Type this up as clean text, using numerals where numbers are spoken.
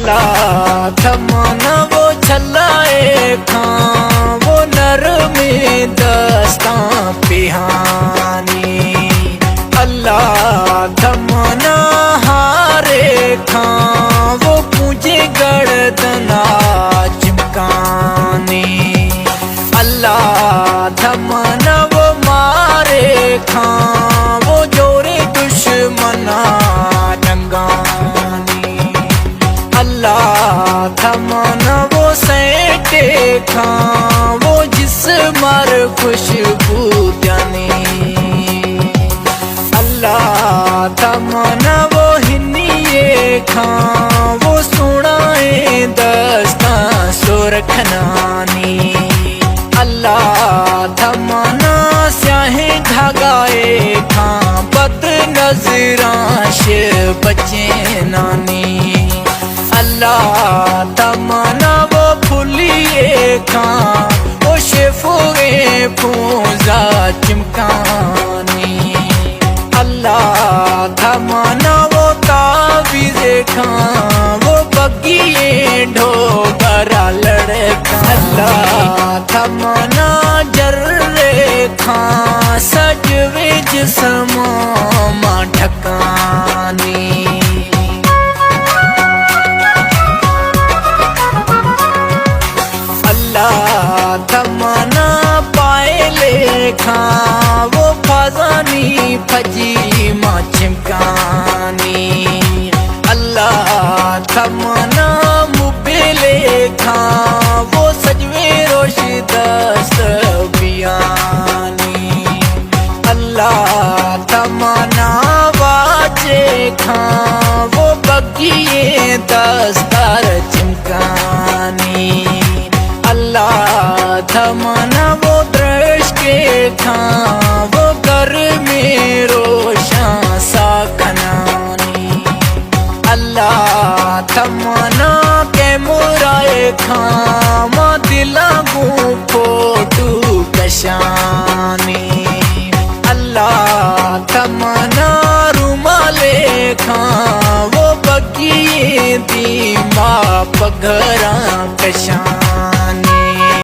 अल्लाह तमन्ना वो छलाए खां वो नरमी दस्तां पिहानी। अल्लाह तमन्ना हारे खां वो पूजे गर्दना चिमकानी। अल्लाह तमन्ना वो मारे खां वो जोरे दुश्मना डंगानी। अल्लाह तमन्ना वो सेटे खां वो जिस मर खुशबू जानी। अल्लाह तमन्ना वो हिन्निए खां वो सुनाए दस्तां सुरखनानी। अल्लाह तमन्ना स्याहे धागाए खां बद नजराश बचे नानी। अल्लाह तमन्ना वो फुलिए खां वो शेफुए फूजा चिमकानी। अल्लाह तमन्ना वो तावीज़े खां वो बगिए ढोबरा लड़का। अल्लाह तमन्ना जर्रे खां सजवे जिस्म मां ढकानी। अल्लाह तमन्ना पायले खां वो फजानी फजी मां चिमकानी। अल्लाह तमन्ना मुबेले खां वो सजवे रोश दस्त बियानी। अल्लाह तमन्ना वाजे खां वो बगिए दस्तर चिमकानी। अल्लाह तमन्ना वो दृष्टि खां वो घर में रोशन सा खनानी। अल्लाह तमन्ना के मुराए खां मां दिला को फोटू कशानी। अल्लाह तमन्ना रुमाले खां वो बगिए दी मां पगरा कशानी।